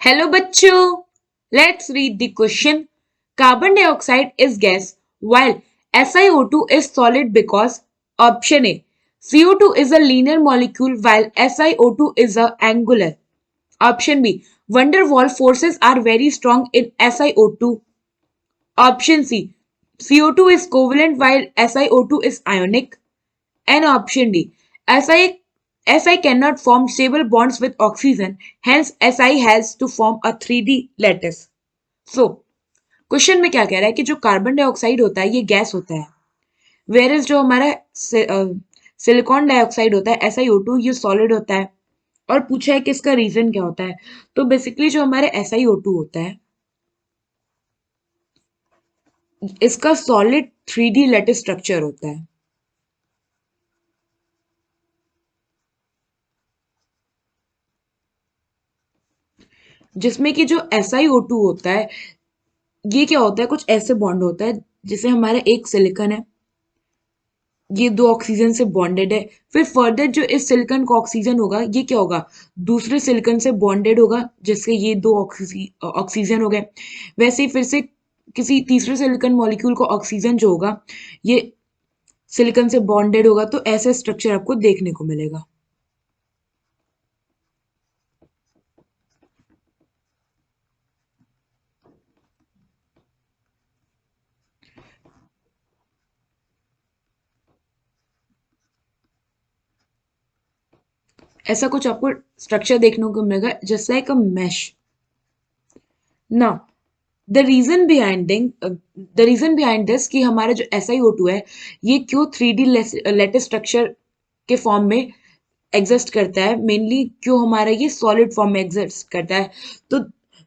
Hello बच्चों, let's read the question. Carbon dioxide is gas while SiO2 is solid because option A. CO2 is a linear molecule while SiO2 is a angular. Option B. Van der Waals forces are very strong in SiO2. Option C. CO2 is covalent while SiO2 is ionic. And option D. Si cannot form stable bonds with oxygen, hence Si has to form a 3D lattice. So, question में क्या कह रहा है कि जो carbon dioxide होता है ये गैस होता है, वेयर इज जो हमारा सिलिकॉन डाइऑक्साइड होता है SiO2 ये सॉलिड होता है। और पूछा है कि इसका रीजन क्या होता है। तो बेसिकली जो हमारे SiO2 होता है इसका सॉलिड 3D लैटिस स्ट्रक्चर होता है। जिसमें कि जो SiO2 होता है ये क्या होता है, कुछ ऐसे बॉन्ड होता है जैसे हमारा एक सिलिकॉन है, ये दो ऑक्सीजन से बॉन्डेड है। फिर फर्दर जो इस सिलिकॉन का ऑक्सीजन होगा ये क्या होगा, दूसरे सिलिकॉन से बॉन्डेड होगा जिससे ये दो ऑक्सीजन हो गए। वैसे ही फिर से किसी तीसरे सिलिकॉन मॉलिक्यूल का ऑक्सीजन जो होगा ये सिलिकॉन से बॉन्डेड होगा। तो ऐसा स्ट्रक्चर आपको देखने को मिलेगा। ऐसा कुछ आपको स्ट्रक्चर देखने को मिलेगा just like a mesh. Now the reason behind this कि हमारा जो SiO2 है ये क्यों 3D लैटिस स्ट्रक्चर के फॉर्म में एग्जिस्ट करता है, मेनली क्यों हमारा ये सॉलिड फॉर्म में एग्जिस्ट करता है। तो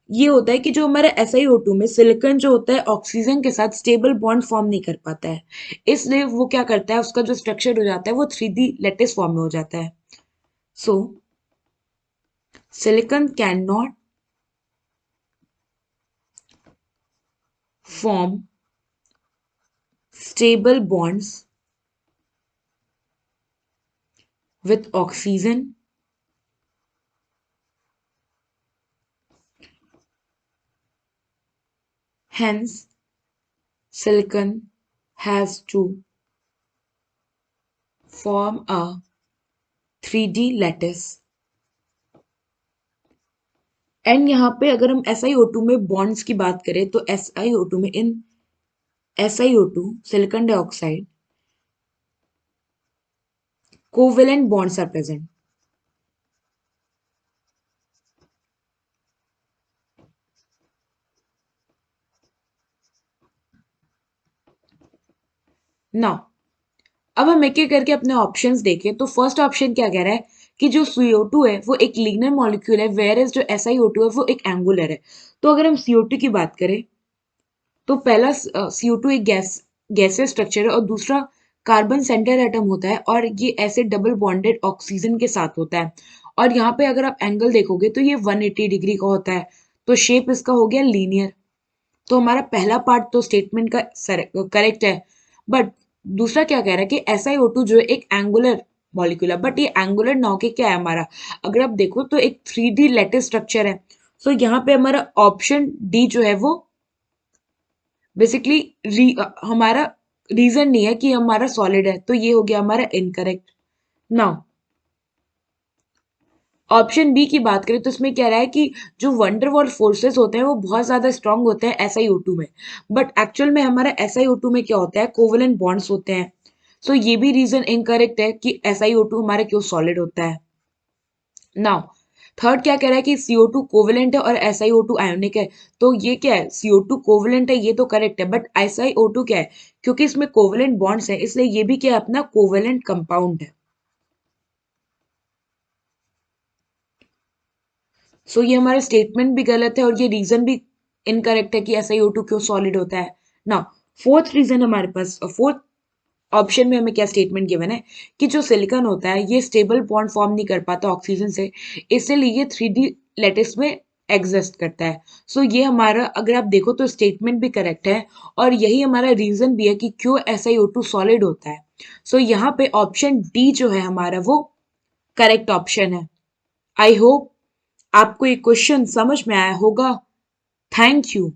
ये होता है कि जो हमारा SiO2 में सिलिकॉन जो होता है ऑक्सीजन के साथ स्टेबल बॉन्ड फॉर्म नहीं कर पाता है, इसलिए वो क्या करता है उसका जो स्ट्रक्चर हो जाता है वो 3D लैटिस फॉर्म में हो जाता है। So silicon can not form stable bonds with oxygen, hence silicon has to form a 3D lattice। And यहाँ पे अगर हम SiO2 में बॉन्ड्स की बात करें तो SiO2 में in SiO2 silicon dioxide covalent bonds are present. Now अब हम एक एक करके अपने ऑप्शंस देखें तो फर्स्ट ऑप्शन क्या कह रहा है कि जो CO2 है वो एक लीनियर मॉलिक्यूल है, वेयर एज जो SiO2 है वो एक एंगुलर है। तो अगर हम CO2 की बात करें तो पहला CO2 एक गैसेस स्ट्रक्चर है और दूसरा कार्बन सेंटर एटम होता है और ये ऐसे डबल बॉन्डेड ऑक्सीजन के साथ होता है। और यहाँ पे अगर आप एंगल देखोगे तो ये 180 डिग्री का होता है। तो शेप इसका हो गया लीनियर। तो हमारा पहला पार्ट तो स्टेटमेंट का करेक्ट है। बट दूसरा क्या कह रहा है कि SiO2 जो है एक एंगुलर मॉलिक्यूल है, बट ये एंगुलर ना होके क्या है हमारा, अगर आप देखो तो एक 3D लैटिस स्ट्रक्चर है। सो यहाँ पे हमारा ऑप्शन डी जो है वो बेसिकली हमारा रीजन नहीं है कि हमारा सॉलिड है, तो ये हो गया हमारा इनकरेक्ट। नाउ ऑप्शन बी की बात करें तो इसमें कह रहा है कि जो वंडरवॉल फोर्सेस होते हैं वो बहुत ज्यादा स्ट्रांग होते हैं SiO2 में, बट एक्चुअल में हमारा SiO2 में क्या होता है, कोवेलेंट बॉन्ड्स होते हैं। सो ये भी रीजन इनकरेक्ट है कि SiO2 हमारा क्यों सॉलिड होता है। नाउ थर्ड क्या कह रहा है कि CO2 कोवेलेंट है और SiO2 आयोनिक है। तो ये क्या है, CO2 कोवेलेंट है ये तो करेक्ट है, बट SiO2 क्या है, क्योंकि इसमें कोवेलेंट बॉन्ड्स है इसलिए ये भी क्या है, अपना कोवेलेंट कंपाउंड है। सो ये हमारा स्टेटमेंट भी गलत है और ये रीजन भी इनकरेक्ट है कि SiO2 क्यों सॉलिड होता है। ना फोर्थ रीजन हमारे पास, फोर्थ ऑप्शन में हमें क्या स्टेटमेंट गिवन है कि जो सिलिकॉन होता है ये स्टेबल बॉन्ड फॉर्म नहीं कर पाता ऑक्सीजन से, इसलिए ये 3D लैटिस में एग्जिस्ट करता है। सो ये हमारा अगर आप देखो तो स्टेटमेंट भी करेक्ट है और यही हमारा रीजन भी है कि क्यों SiO2 सॉलिड होता है। सो यहाँ पे ऑप्शन डी जो है हमारा वो करेक्ट ऑप्शन है। आई होप आपको ये क्वेश्चन समझ में आया होगा। Thank you.